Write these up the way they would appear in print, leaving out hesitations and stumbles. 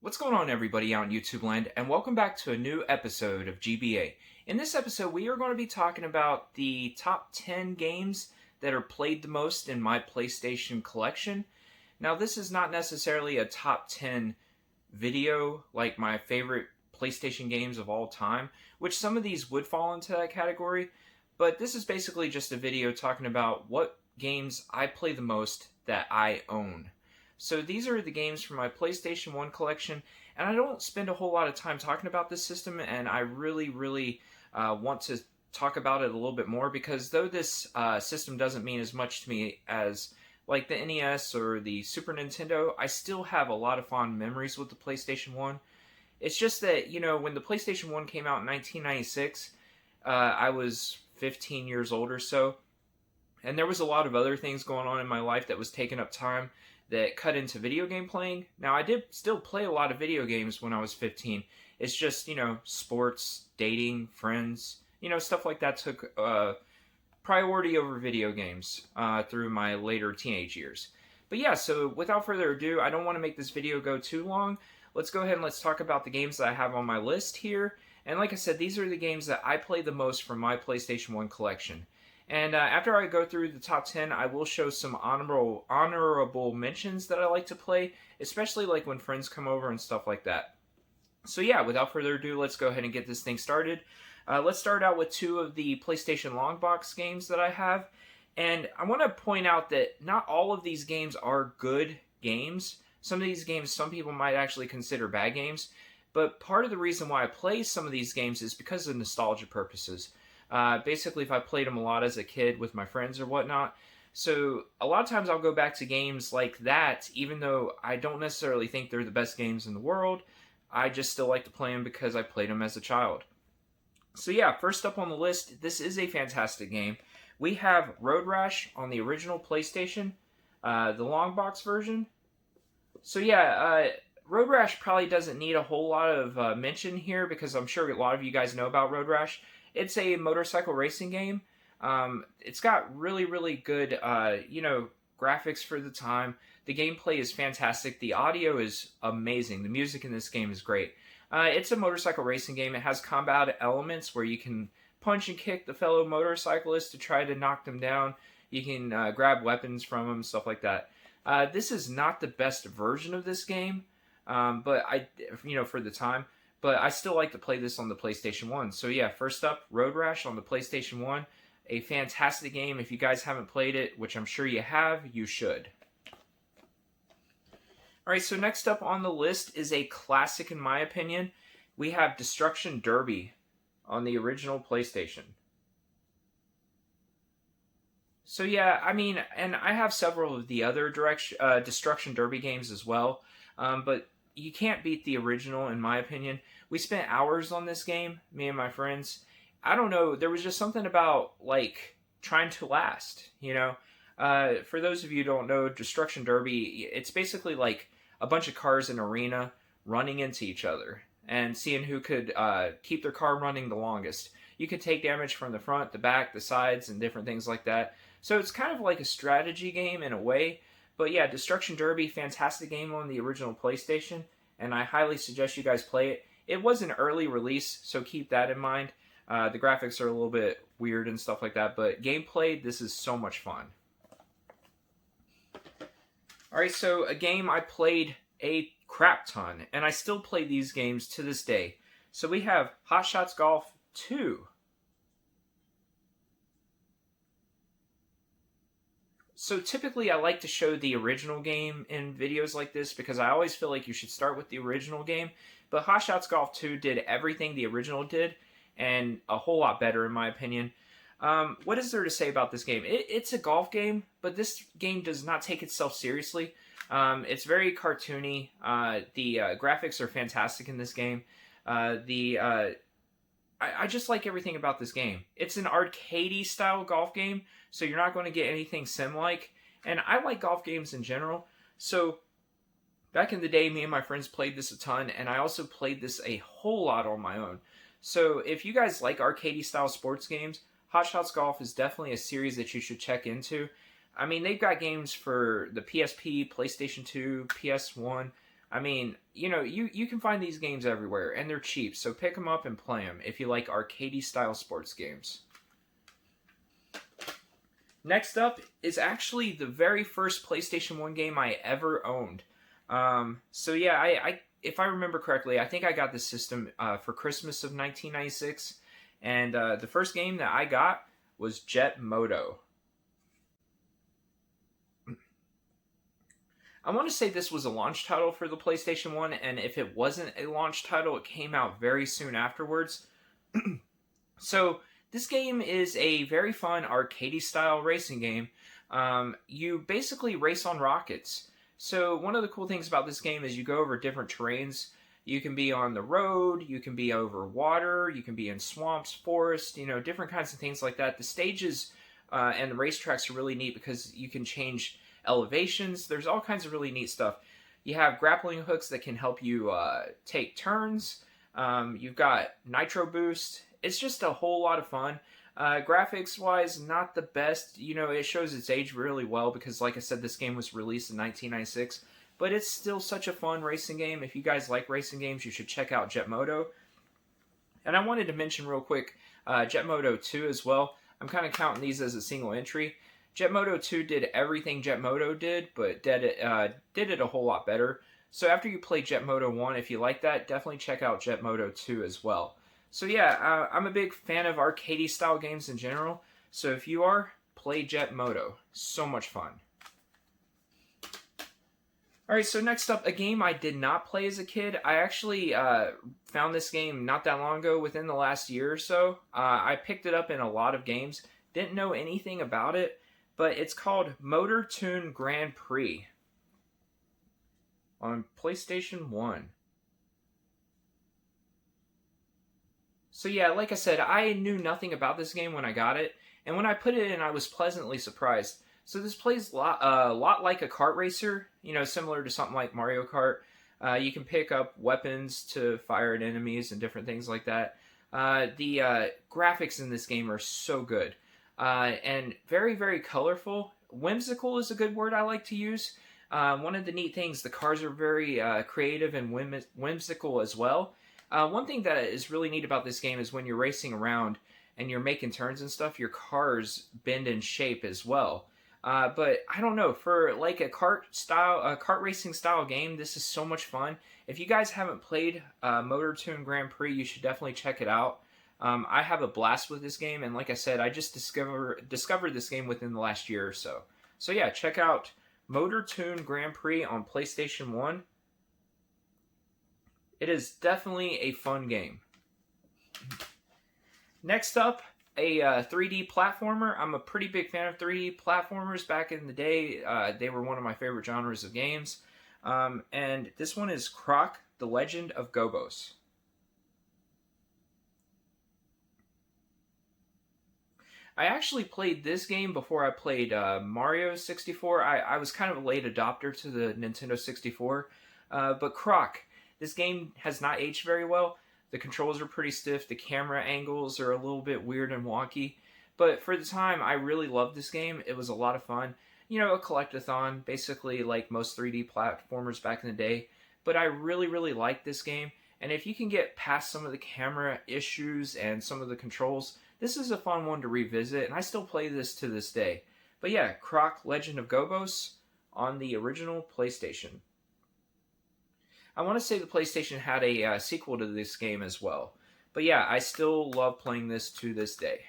What's going on, everybody out in YouTube land, and welcome back to a new episode of GBA. In this episode, we are going to be talking about the top 10 games that are played the most in my PlayStation collection. Now, this is not necessarily a top 10 video like my favorite PlayStation games of all time, which some of these would fall into that category, but this is basically just a video talking about what games I play the most that I own. So these are the games from my PlayStation 1 collection, and I don't spend a whole lot of time talking about this system, and I really want to talk about it a little bit more, because though this system doesn't mean as much to me as like the NES or the Super Nintendo, I still have a lot of fond memories with the PlayStation 1. It's just that, you know, when the PlayStation 1 came out in 1996, I was 15 years old or so, and there was a lot of other things going on in my life that was taking up time that cut into video game playing. Now, I did still play a lot of video games when I was 15. It's just, you know, sports, dating, friends, you know, stuff like that took priority over video games through my later teenage years. But yeah, so without further ado, I don't want to make this video go too long. Let's go ahead and let's talk about the games that I have on my list here. And like I said, these are the games that I play the most from my PlayStation 1 collection. And after I go through the top 10, I will show some honorable mentions that I like to play, especially like when friends come over and stuff like that. So yeah, without further ado, let's go ahead and get this thing started. Let's start out with two of the PlayStation Long Box games that I have. And I want to point out that not all of these games are good games. Some of these games, some people might actually consider bad games. But part of the reason why I play some of these games is because of nostalgia purposes. Basically, if I played them a lot as a kid with my friends or whatnot. So a lot of times I'll go back to games like that, even though I don't necessarily think they're the best games in the world. I just still like to play them because I played them as a child. So yeah, first up on the list, this is a fantastic game. We have Road Rash on the original PlayStation, the long box version. So yeah, Road Rash probably doesn't need a whole lot of mention here, because I'm sure a lot of you guys know about Road Rash. It's a motorcycle racing game. It's got really good, you know, graphics for the time. The gameplay is fantastic. The audio is amazing. The music in this game is great. It's a motorcycle racing game. It has combat elements where you can punch and kick the fellow motorcyclists to try to knock them down. You can grab weapons from them, stuff like that. This is not the best version of this game, but you know, for the time. But I still like to play this on the PlayStation 1. So yeah, first up, Road Rash on the PlayStation 1. A fantastic game. If you guys haven't played it, which I'm sure you have, you should. Alright, so next up on the list is a classic in my opinion. We have Destruction Derby on the original PlayStation. So yeah, I mean, and I have several of the other Destruction Derby games as well, but you can't beat the original in my opinion. We spent hours on this game, me and my friends. I don't know, there was just something about, like, trying to last, you know? For those of you who don't know, Destruction Derby, it's basically like a bunch of cars in an arena running into each other and seeing who could keep their car running the longest. You could take damage from the front, the back, the sides, and different things like that. So it's kind of like a strategy game in a way. But yeah, Destruction Derby, fantastic game on the original PlayStation, and I highly suggest you guys play it. It was an early release, so keep that in mind. The graphics are a little bit weird and stuff like that, but gameplay, this is so much fun. Alright, so a game I played a crap ton, and I still play these games to this day. So we have Hot Shots Golf 2. So typically I like to show the original game in videos like this, because I always feel like you should start with the original game. But Hot Shots Golf 2 did everything the original did, and a whole lot better in my opinion. What is there to say about this game? It's a golf game, but this game does not take itself seriously. It's very cartoony. The graphics are fantastic in this game. I just like everything about this game. It's an arcadey style golf game, so you're not going to get anything sim-like. And I like golf games in general. So back in the day, me and my friends played this a ton, and I also played this a whole lot on my own. So if you guys like arcadey style sports games, Hot Shots Golf is definitely a series that you should check into. I mean, they've got games for the PSP, PlayStation 2, PS1. I mean, you can find these games everywhere, and they're cheap, so pick them up and play them if you like arcadey-style sports games. Next up is actually the very first PlayStation 1 game I ever owned. So yeah, I if I remember correctly, I think I got this system for Christmas of 1996, and the first game that I got was Jet Moto. I want to say this was a launch title for the PlayStation 1, and if it wasn't a launch title, it came out very soon afterwards. So, this game is a very fun arcadey-style racing game. You basically race on rockets. So, one of the cool things about this game is you go over different terrains. You can be on the road, you can be over water, you can be in swamps, forests, different kinds of things like that. The stages and the racetracks are really neat because you can change elevations. There's all kinds of really neat stuff. You have grappling hooks that can help you take turns. You've got nitro boost. It's just a whole lot of fun. Graphics wise, not the best. It shows its age really well because, like I said, this game was released in 1996. But it's still such a fun racing game. If you guys like racing games, you should check out Jet Moto. And I wanted to mention real quick Jet Moto 2 as well. I'm kind of counting these as a single entry. Jet Moto 2 did everything Jet Moto did, but did it a whole lot better. So after you play Jet Moto 1, if you like that, definitely check out Jet Moto 2 as well. So yeah, I'm a big fan of arcadey style games in general. So if you are, play Jet Moto. So much fun. Alright, so next up, a game I did not play as a kid. I actually found this game not that long ago, within the last year or so. I picked it up in a lot of games. Didn't know anything about it. But it's called Motor Toon Grand Prix on PlayStation 1. So yeah, like I said, I knew nothing about this game when I got it, and when I put it in, I was pleasantly surprised. So this plays a lot like a kart racer, similar to something like Mario Kart. You can pick up weapons to fire at enemies and different things like that. The graphics in this game are so good. And very, very colorful. Whimsical is a good word I like to use. One of the neat things, the cars are very creative and whimsical as well. One thing that is really neat about this game is when you're racing around and you're making turns and stuff, your cars bend in shape as well. But I don't know, for like a kart racing style game, this is so much fun. If you guys haven't played Motor Toon Grand Prix, you should definitely check it out. I have a blast with this game, and like I said, I just discovered this game within the last year or so. So yeah, check out Motor Toon Grand Prix on PlayStation 1. It is definitely a fun game. Next up, a 3D platformer. I'm a pretty big fan of 3D platformers. Back in the day, they were one of my favorite genres of games. And this one is Croc, The Legend of Gobos. I actually played this game before I played Mario 64. I was kind of a late adopter to the Nintendo 64. But Croc, this game has not aged very well. The controls are pretty stiff. The camera angles are a little bit weird and wonky. But for the time, I really loved this game. It was a lot of fun. A collectathon, basically like most 3D platformers back in the day. But I really, really liked this game. And if you can get past some of the camera issues and some of the controls, this is a fun one to revisit, and I still play this to this day. But yeah, Croc Legend of Gobos on the original PlayStation. I want to say the PlayStation had a sequel to this game as well. But yeah, I still love playing this to this day.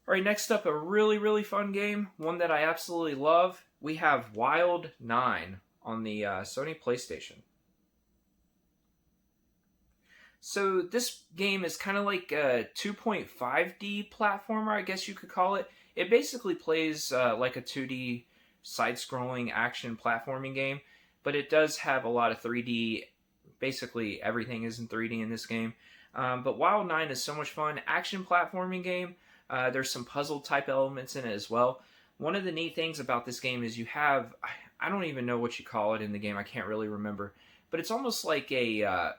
Alright, next up, a really, really fun game. One that I absolutely love. We have WildNine on the Sony PlayStation. So this game is kind of like a 2.5D platformer, I guess you could call it. It basically plays like a 2D side-scrolling action platforming game, but it does have a lot of 3D. Basically, everything is in 3D in this game. But WildNine is so much fun. Action platforming game. There's some puzzle-type elements in it as well. One of the neat things about this game is you have... I don't even know what you call it in the game. I can't really remember. But it's almost like a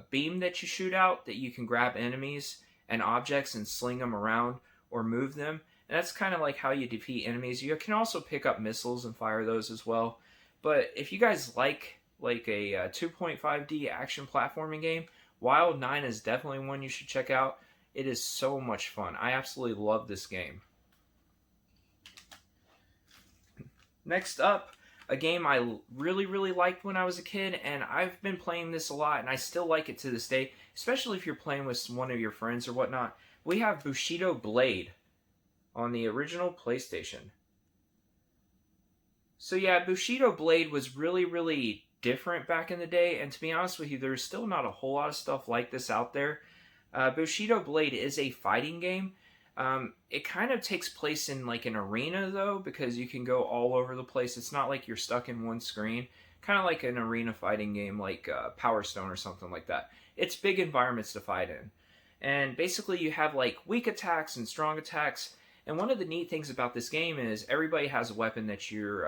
beam that you shoot out that you can grab enemies and objects and sling them around or move them. And that's kind of like how you defeat enemies. You can also pick up missiles and fire those as well. But if you guys like a 2.5D action platforming game, WildNine is definitely one you should check out. It is so much fun. I absolutely love this game. Next up, a game I really liked when I was a kid, and I've been playing this a lot, and I still like it to this day, especially if you're playing with one of your friends or whatnot. We have Bushido Blade on the original PlayStation. So yeah, Bushido Blade was really different back in the day, and to be honest with you, there's still not a whole lot of stuff like this out there. Bushido Blade is a fighting game. It kind of takes place in like an arena though, because you can go all over the place. It's not like you're stuck in one screen. Kind of like an arena fighting game like Power Stone or something like that. It's big environments to fight in. And basically you have like weak attacks and strong attacks. And one of the neat things about this game is everybody has a weapon that you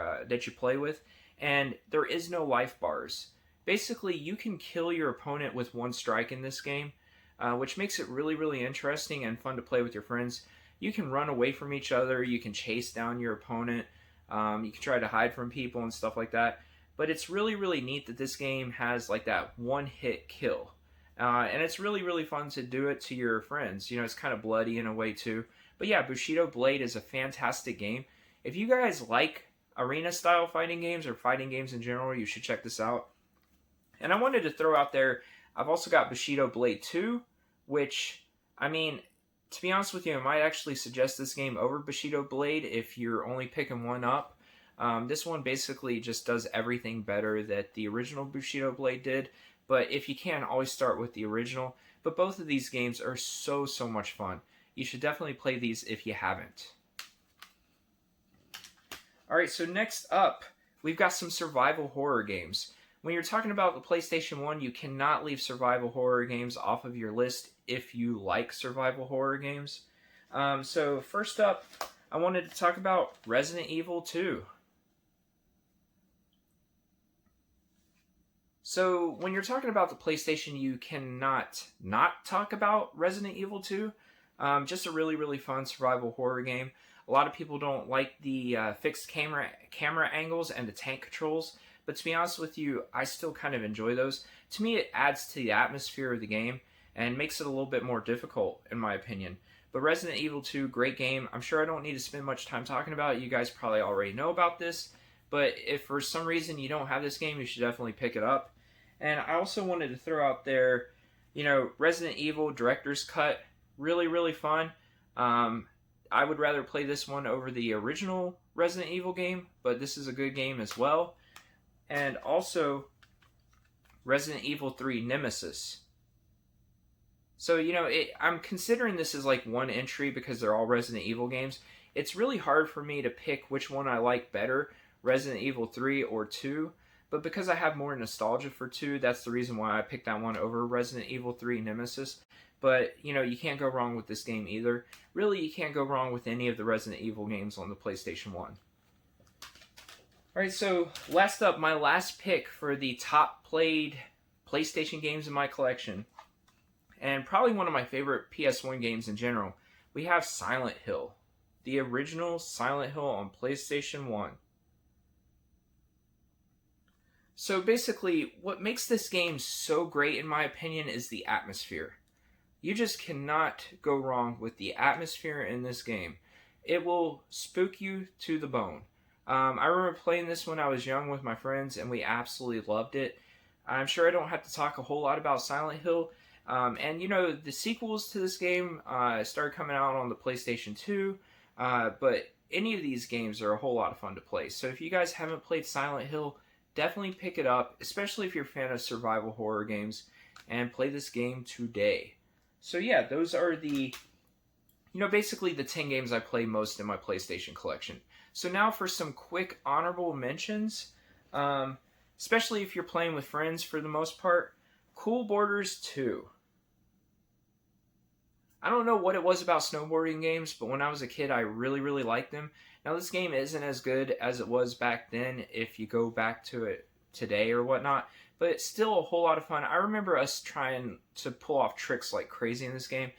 play with, and there is no life bars. Basically, you can kill your opponent with one strike in this game, which makes it really interesting and fun to play with your friends. You can run away from each other, you can chase down your opponent, you can try to hide from people and stuff like that. But it's really neat that this game has like that one-hit kill. And it's really fun to do it to your friends. You know, it's kind of bloody in a way too. But yeah, Bushido Blade is a fantastic game. If you guys like arena-style fighting games or fighting games in general, you should check this out. And I wanted to throw out there, I've also got Bushido Blade 2, which, I mean, to be honest with you, I might actually suggest this game over Bushido Blade if you're only picking one up. This one basically just does everything better that the original Bushido Blade did. But if you can, always start with the original. But both of these games are so much fun. You should definitely play these if you haven't. Alright, so next up, we've got some survival horror games. When you're talking about the PlayStation 1, you cannot leave survival horror games off of your list if you like survival horror games. So first up, I wanted to talk about Resident Evil 2. So when you're talking about the PlayStation, you cannot not talk about Resident Evil 2. Just a really fun survival horror game. A lot of people don't like the fixed camera angles and the tank controls, but to be honest with you, I still kind of enjoy those. To me, it adds to the atmosphere of the game and makes it a little bit more difficult, in my opinion. But Resident Evil 2, great game. I'm sure I don't need to spend much time talking about it. You guys probably already know about this, but if for some reason you don't have this game, you should definitely pick it up. And I also wanted to throw out there, you know, Resident Evil Director's Cut. Really fun. I would rather play this one over the original Resident Evil game, but this is a good game as well. And also Resident Evil 3 Nemesis. So, you know, I'm considering this as like one entry because they're all Resident Evil games. It's really hard for me to pick which one I like better, Resident Evil 3 or 2. But because I have more nostalgia for 2, that's the reason why I picked that one over Resident Evil 3 Nemesis. But, you know, you can't go wrong with this game either. Really, you can't go wrong with any of the Resident Evil games on the PlayStation 1. Alright, so last up, my last pick for the top played PlayStation games in my collection, and probably one of my favorite PS1 games in general, we have Silent Hill. The original Silent Hill on PlayStation 1. So basically, what makes this game so great in my opinion is the atmosphere. You just cannot go wrong with the atmosphere in this game. It will spook you to the bone. I remember playing this when I was young with my friends, and we absolutely loved it. I'm sure I don't have to talk a whole lot about Silent Hill. And, you know, the sequels to this game started coming out on the PlayStation 2, but any of these games are a whole lot of fun to play. So if you guys haven't played Silent Hill, definitely pick it up, especially if you're a fan of survival horror games, and play this game today. So yeah, those are the, you know, basically the 10 games I play most in my PlayStation collection. So now for some quick honorable mentions, especially if you're playing with friends for the most part. Cool Borders 2. I don't know what it was about snowboarding games, but when I was a kid, I really liked them. Now, this game isn't as good as it was back then if you go back to it today or whatnot, but it's still a whole lot of fun. I remember us trying to pull off tricks like crazy in this game.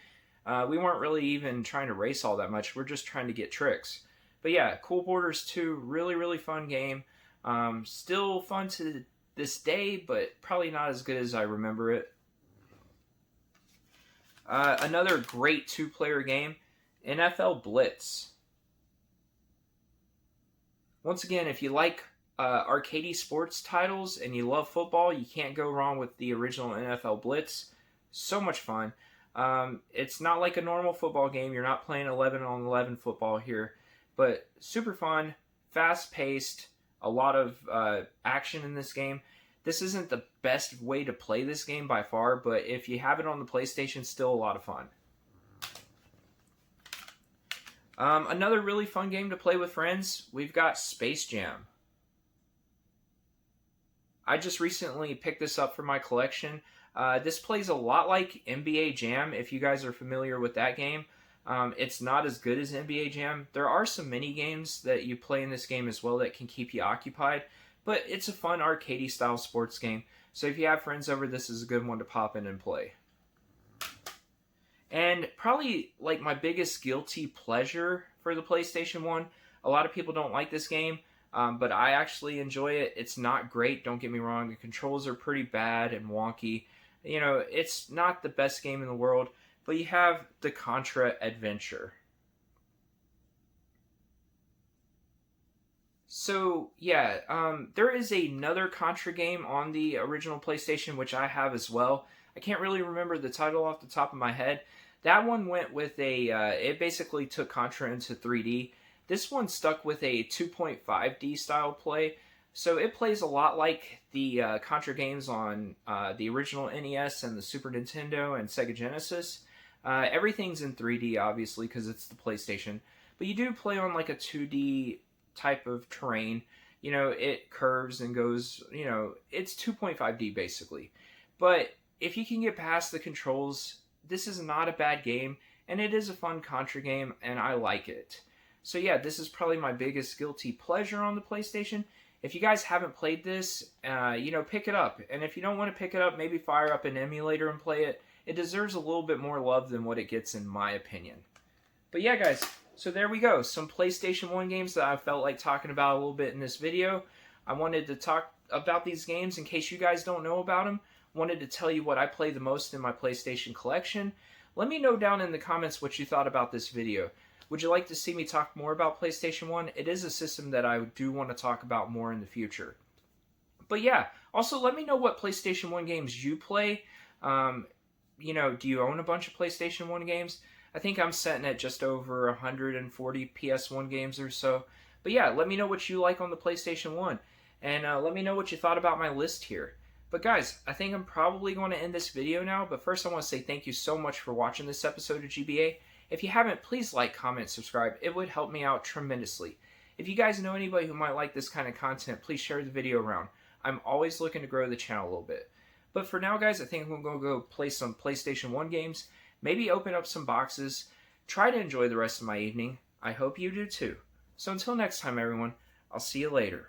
We weren't really even trying to race all that much. We're just trying to get tricks. But yeah, Cool Borders 2, really fun game. Still fun to this day, but probably not as good as I remember it. Another great two-player game, NFL Blitz. Once again, if you like arcade sports titles and you love football, you can't go wrong with the original NFL Blitz. So much fun. It's not like a normal football game. You're not playing 11 on 11 football here, but super fun, fast-paced, a lot of action in this game. This isn't the best way to play this game by far, but if you have it on the PlayStation, still a lot of fun. Another really fun game to play with friends, we've got Space Jam. I just recently picked this up for my collection. This plays a lot like NBA Jam, if you guys are familiar with that game. It's not as good as NBA Jam. There are some mini games that you play in this game as well that can keep you occupied, but it's a fun arcade style sports game. So if you have friends over, this is a good one to pop in and play. And probably like my biggest guilty pleasure for the PlayStation 1, a lot of people don't like this game, but I actually enjoy it. It's not great, don't get me wrong. The controls are pretty bad and wonky. You know, it's not the best game in the world, but you have the Contra Adventure. So, yeah, there is another Contra game on the original PlayStation, which I have as well. I can't really remember the title off the top of my head. That one went with it basically took Contra into 3D. This one stuck with a 2.5D style play. So it plays a lot like the Contra games on the original NES and the Super Nintendo and Sega Genesis. Everything's in 3D, obviously, because it's the PlayStation. But you do play on like a 2D type of terrain. You know, it curves and goes, you know, it's 2.5D basically. But if you can get past the controls, this is not a bad game, and it is a fun Contra game, and I like it. So yeah, this is probably my biggest guilty pleasure on the PlayStation. If you guys haven't played this, you know, pick it up. And if you don't want to pick it up, maybe fire up an emulator and play it. It deserves a little bit more love than what it gets in my opinion. But yeah, guys, so there we go. Some PlayStation 1 games that I felt like talking about a little bit in this video. I wanted to talk about these games in case you guys don't know about them. Wanted to tell you what I play the most in my PlayStation collection. Let me know down in the comments what you thought about this video. Would you like to see me talk more about PlayStation 1? It is a system that I do want to talk about more in the future. But yeah, also let me know what PlayStation 1 games you play. You know, do you own a bunch of PlayStation 1 games? I think I'm sitting at just over 140 PS1 games or so. But yeah, let me know what you like on the PlayStation 1. And let me know what you thought about my list here. But guys, I think I'm probably going to end this video now. But first I want to say thank you so much for watching this episode of GBA. If you haven't, please like, comment, subscribe. It would help me out tremendously. If you guys know anybody who might like this kind of content, please share the video around. I'm always looking to grow the channel a little bit. But for now, guys, I think I'm going to go play some PlayStation 1 games. Maybe open up some boxes. Try to enjoy the rest of my evening. I hope you do too. So until next time, everyone, I'll see you later.